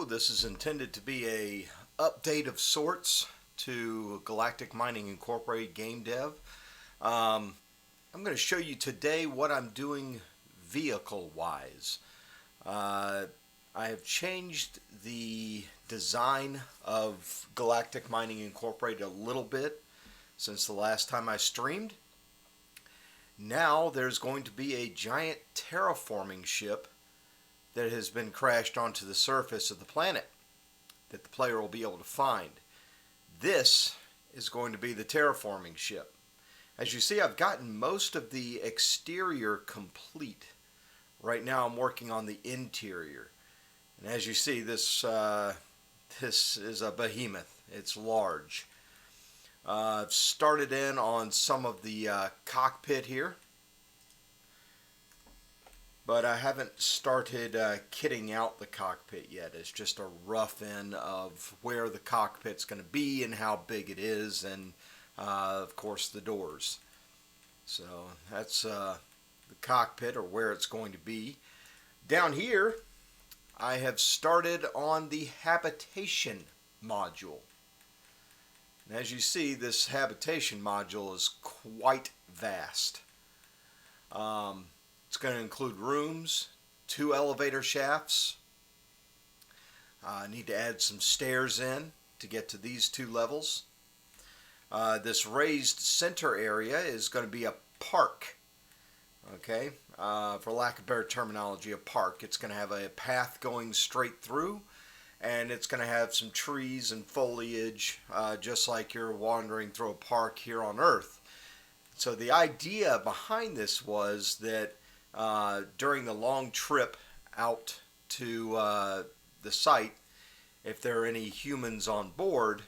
This is intended to be a update of sorts to Galactic Mining Incorporated game dev. I'm going to show you today what I'm doing vehicle wise. I have changed the design of Galactic Mining Incorporated a little bit since the last time I streamed. Now there's going to be a giant terraforming ship that has been crashed onto the surface of the planet that the player will be able to find. This is going to be the terraforming ship. As you see, I've gotten most of the exterior complete. Right now I'm working on the interior. And as you see, this is a behemoth. It's large. I've started in on some of the cockpit here, but I haven't started kitting out the cockpit yet. It's just a rough end of where the cockpit's going to be and how big it is, and of course the doors. So that's the cockpit, or where it's going to be. Down here I have started on the habitation module. And as you see, this habitation module is quite vast. It's going to include rooms, 2 elevator shafts. I need to add some stairs in to get to these 2 levels. This raised center area is going to be a park. Okay, for lack of better terminology, a park. It's going to have a path going straight through, and it's going to have some trees and foliage, just like you're wandering through a park here on Earth. So the idea behind this was that during the long trip out to the site, if there are any humans on board,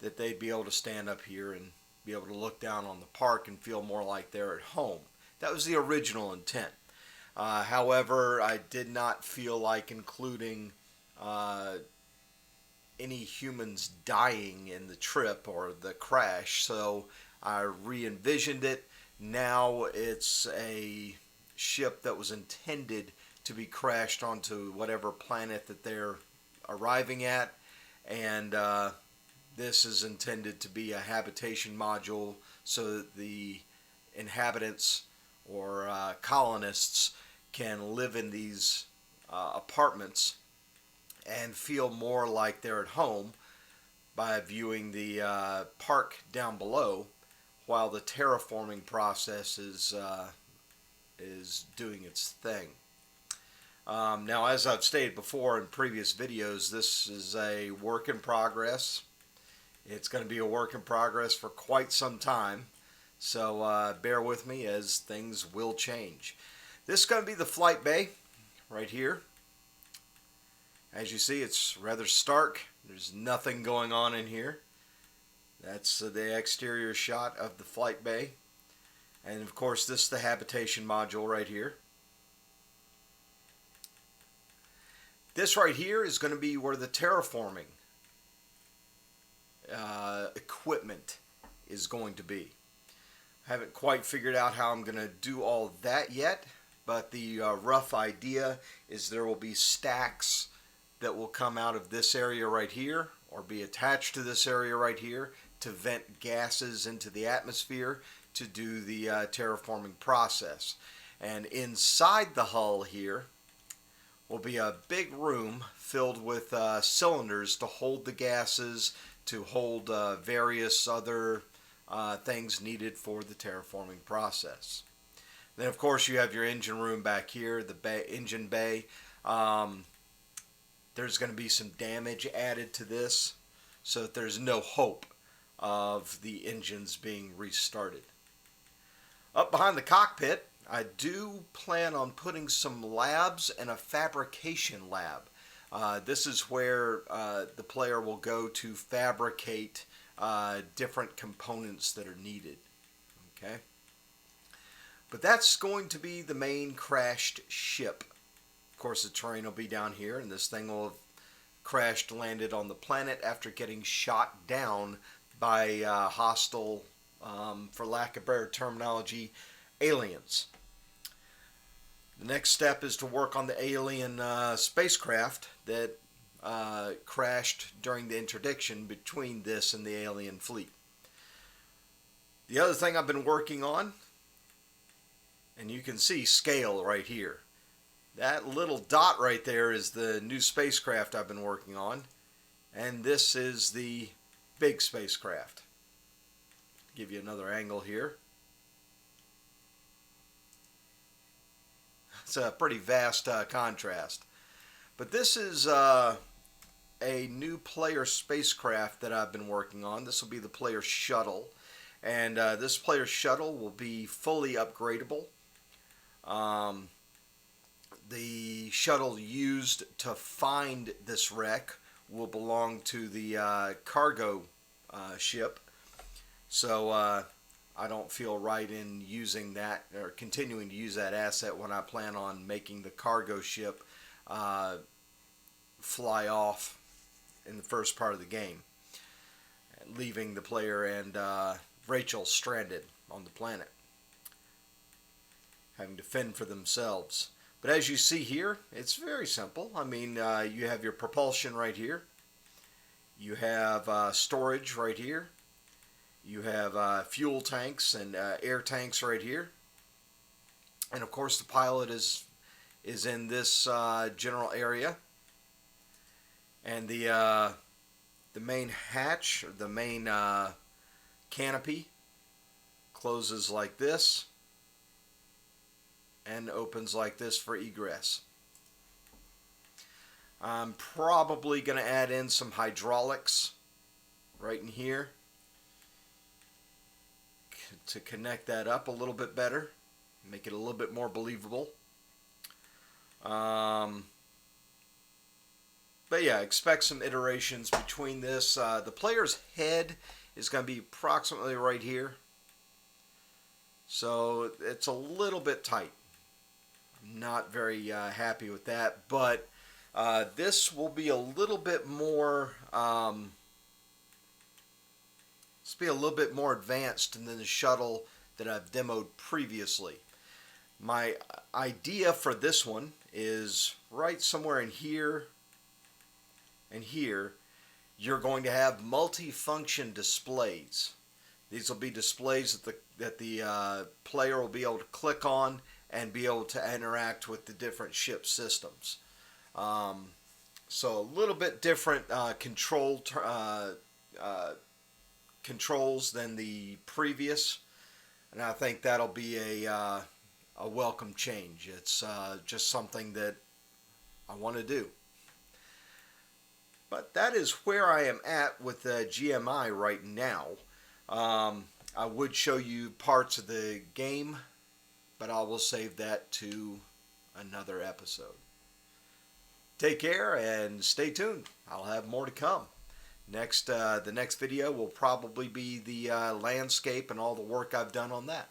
that they'd be able to stand up here and be able to look down on the park and feel more like they're at home. That was the original intent. However, I did not feel like including any humans dying in the trip or the crash, so I re-envisioned it. Now it's a ship that was intended to be crashed onto whatever planet that they're arriving at, and this is intended to be a habitation module so that the inhabitants or colonists can live in these apartments and feel more like they're at home by viewing the park down below while the terraforming process is doing its thing. Now, as I've stated before in previous videos, this is a work in progress. It's going to be a work in progress for quite some time, so bear with me as things will change. This is going to be the flight bay right here. As you see, it's rather stark. There's nothing going on in here. That's the exterior shot of the flight bay. And of course, this is the habitation module right here. This right here is going to be where the terraforming equipment is going to be. I haven't quite figured out how I'm going to do all that yet, but the rough idea is there will be stacks that will come out of this area right here, or be attached to this area right here, to vent gases into the atmosphere to do the terraforming process. And inside the hull here will be a big room filled with cylinders to hold the gases, to hold various other things needed for the terraforming process. Then of course you have your engine room back here, the engine bay. There's going to be some damage added to this so that there's no hope of the engines being restarted. Up behind the cockpit, I do plan on putting some labs and a fabrication lab. This is where the player will go to fabricate different components that are needed. Okay? But that's going to be the main crashed ship. Of course, the terrain will be down here, and this thing will have crashed, landed on the planet after getting shot down by hostile, for lack of better terminology, aliens. The next step is to work on the alien spacecraft that crashed during the interdiction between this and the alien fleet. The other thing I've been working on, and you can see scale right here. That little dot right there is the new spacecraft I've been working on, and this is the big spacecraft. Give you another angle here. It's a pretty vast contrast. But this is a new player spacecraft that I've been working on. This will be the player shuttle. And this player shuttle will be fully upgradable. The shuttle used to find this wreck will belong to the cargo ship. So I don't feel right in using that or continuing to use that asset when I plan on making the cargo ship fly off in the first part of the game, leaving the player and Rachel stranded on the planet, having to fend for themselves. But as you see here, it's very simple. I mean, you have your propulsion right here. You have storage right here. You have fuel tanks and air tanks right here. And of course the pilot is in this general area. And the main hatch, or the main canopy, closes like this and opens like this for egress. I'm probably going to add in some hydraulics right in here to connect that up a little bit better, make it a little bit more believable. But yeah, expect some iterations between this. The player's head is going to be approximately right here, so it's a little bit tight. I'm not very happy with that, but this will be a little bit more advanced than the shuttle that I've demoed previously. My idea for this one is right somewhere in here and here. You're going to have multi-function displays. These will be displays that the player will be able to click on and be able to interact with the different ship systems. So a little bit different controls than the previous, and I think that'll be a welcome change. It's just something that I want to do. But that is where I am at with GMI right now. I would show you parts of the game, but I will save that to another episode. Take care and stay tuned. I'll have more to come. The next video will probably be the landscape and all the work I've done on that.